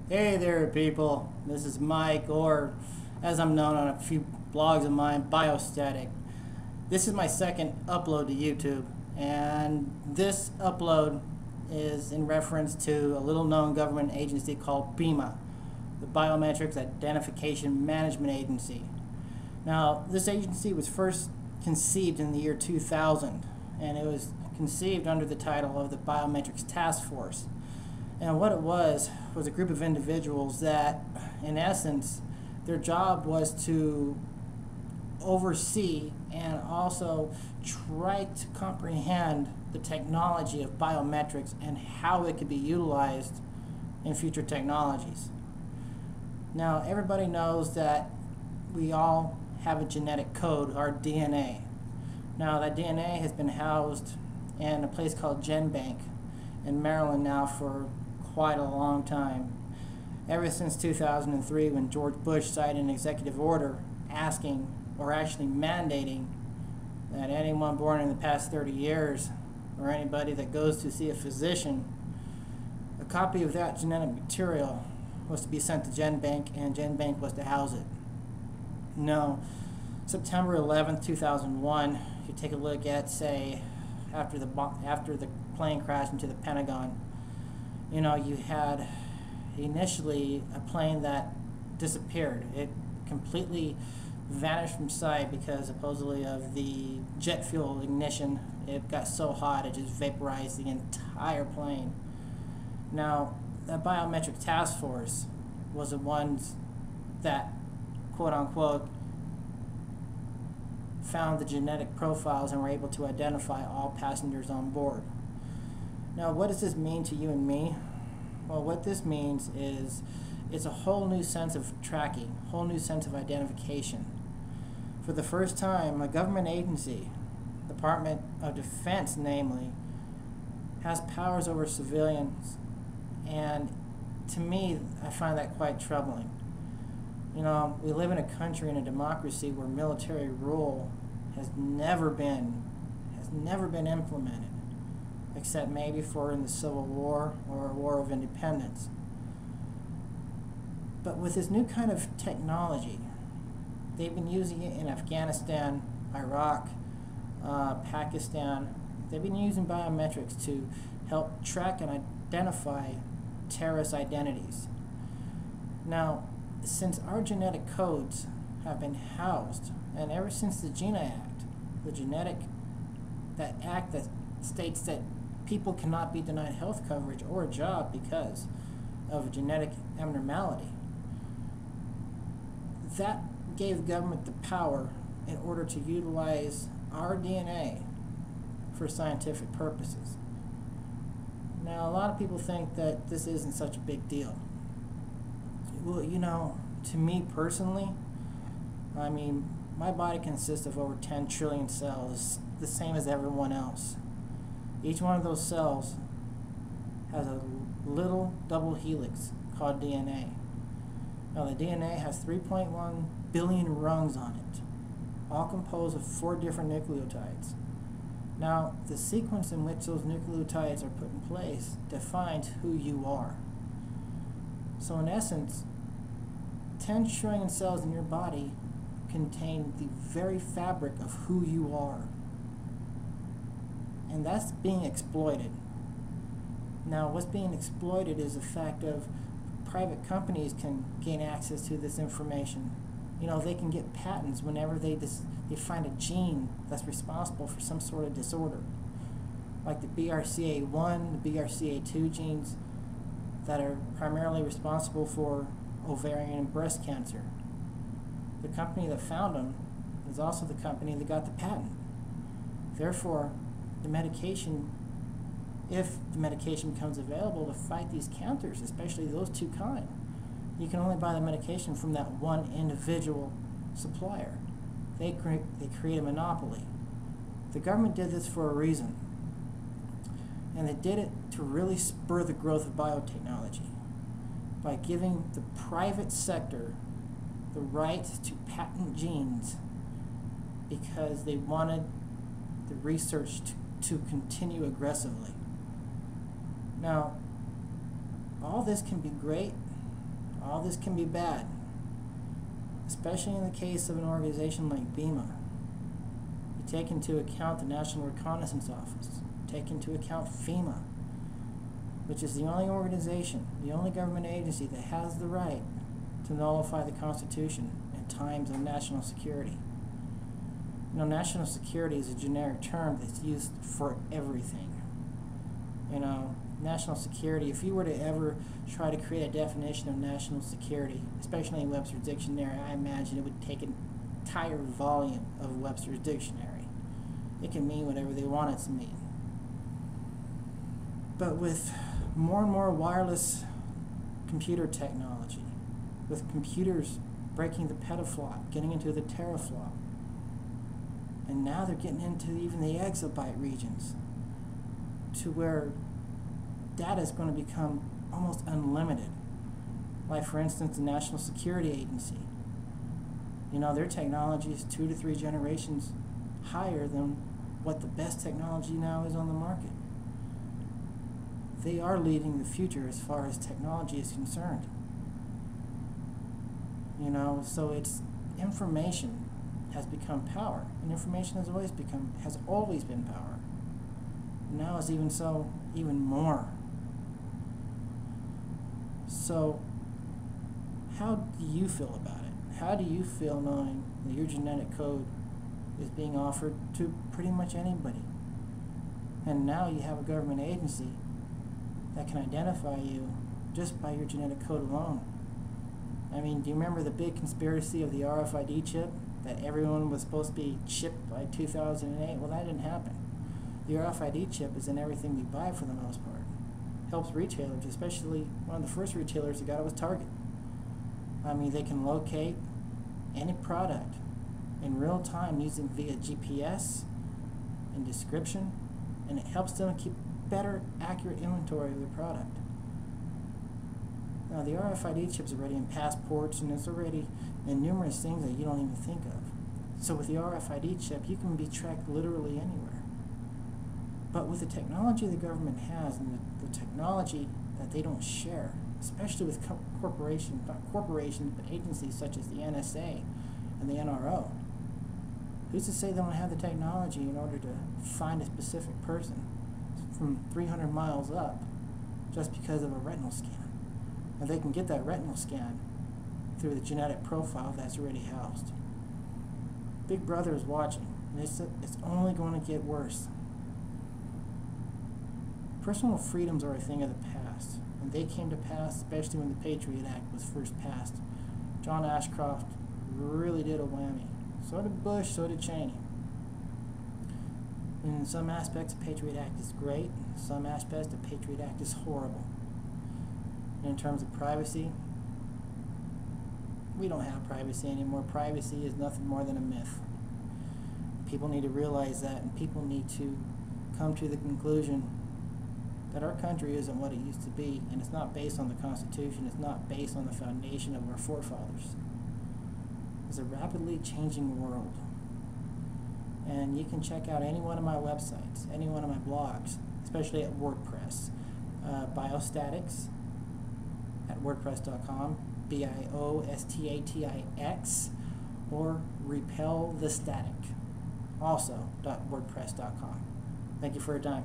Hey there, people. This is Mike, or as I'm known on a few blogs of mine, Biostatic. This is my second upload to YouTube, and this upload is in reference to a little known government agency called Bima, the Biometrics Identification Management Agency. Now, this agency was first conceived in the year 2000, and it was conceived under the title of the Biometrics Task Force. And what it was a group of individuals that, in essence, their job was to oversee and also try to comprehend the technology of biometrics and how it could be utilized in future technologies. Now, everybody knows that we all have a genetic code, our DNA. Now, that DNA has been housed in a place called GenBank in Maryland now for quite a long time. Ever since 2003, when George Bush signed an executive order asking, or actually mandating, that anyone born in the past 30 years or anybody that goes to see a physician, a copy of that genetic material was to be sent to GenBank, and GenBank was to house it. Now, September 11th, 2001, you take a look at, say, after the plane crashed into the Pentagon. You know, you had initially a plane that disappeared. It completely vanished from sight because supposedly of the jet fuel ignition. It got so hot it just vaporized the entire plane. Now, the Biometric Task Force was the ones that, quote unquote, found the genetic profiles and were able to identify all passengers on board. Now, what does this mean to you and me? Well, what this means is it's a whole new sense of tracking, whole new sense of identification. For the first time, a government agency, Department of Defense namely, has powers over civilians, and to me, I find that quite troubling. You know, we live in a country, in a democracy, where military rule has never been implemented, except maybe for in the Civil War or a War of Independence. But with this new kind of technology, they've been using it in Afghanistan, Iraq, Pakistan. They've been using biometrics to help track and identify terrorist identities. Now, since our genetic codes have been housed, and ever since the GINA Act, that act that states that people cannot be denied health coverage or a job because of a genetic abnormality, that gave government the power in order to utilize our DNA for scientific purposes. Now, a lot of people think that this isn't such a big deal. Well, you know, to me personally, I mean, my body consists of over 10 trillion cells, the same as everyone else. Each one of those cells has a little double helix called DNA. Now, the DNA has 3.1 billion rungs on it, all composed of 4 different nucleotides. Now, the sequence in which those nucleotides are put in place defines who you are. So in essence, 10 trillion cells in your body contain the very fabric of who you are. And that's being exploited. Now, what's being exploited is the fact of private companies can gain access to this information. You know, they can get patents whenever they find a gene that's responsible for some sort of disorder, like the BRCA1, the BRCA2 genes that are primarily responsible for ovarian and breast cancer. The company that found them is also the company that got the patent. Therefore, the medication, if the medication becomes available to fight these cancers, especially those two kinds, you can only buy the medication from that one individual supplier. They create a monopoly. The government did this for a reason, and they did it to really spur the growth of biotechnology by giving the private sector the right to patent genes because they wanted the research to continue aggressively. Now, all this can be great all this can be bad, especially in the case of an organization like Bima. You take into account the National Reconnaissance Office, take into account FEMA, which is the only organization, the only government agency that has the right to nullify the Constitution in times of national security. You know, national security is a generic term that's used for everything. You know, national security, if you were to ever try to create a definition of national security, especially in Webster's Dictionary, I imagine it would take an entire volume of Webster's Dictionary. It can mean whatever they want it to mean. But with more and more wireless computer technology, with computers breaking the petaflop, getting into the teraflop, and now they're getting into even the exabyte regions, to where data is going to become almost unlimited. Like, for instance, the National Security Agency. You know, their technology is 2 to 3 generations higher than what the best technology now is on the market. They are leading the future as far as technology is concerned. You know, so it's information has become power, and information has always been power. Now it's even more. So how do you feel about it? How do you feel knowing that your genetic code is being offered to pretty much anybody? And now you have a government agency that can identify you just by your genetic code alone. I mean, do you remember the big conspiracy of the RFID chip, that everyone was supposed to be chipped by 2008? Well, that didn't happen. The RFID chip is in everything we buy for the most part. Helps retailers, especially one of the first retailers that got it was Target. I mean, they can locate any product in real time using via GPS and description, and it helps them keep better, accurate inventory of the product. Now, the RFID chip's already in passports, and it's already in numerous things that you don't even think of. So with the RFID chip, you can be tracked literally anywhere. But with the technology the government has, and the technology that they don't share, especially with corporations, not corporations, but agencies such as the NSA and the NRO, who's to say they don't have the technology in order to find a specific person from 300 miles up just because of a retinal scan? And they can get that retinal scan through the genetic profile that's already housed. Big Brother is watching, and it's only going to get worse. Personal freedoms are a thing of the past, and they came to pass especially when the Patriot Act was first passed. John Ashcroft really did a whammy. So did Bush, so did Cheney. In some aspects, the Patriot Act is great. In some aspects, the Patriot Act is horrible. And in terms of privacy, we don't have privacy anymore. Privacy is nothing more than a myth. People need to realize that, and people need to come to the conclusion that our country isn't what it used to be, and it's not based on the Constitution. It's not based on the foundation of our forefathers. It's a rapidly changing world. And you can check out any one of my websites, any one of my blogs, especially at WordPress. Biostatics at WordPress.com, BIOSTATIX, or Repel the Static, also .wordpress.com. Thank you for your time.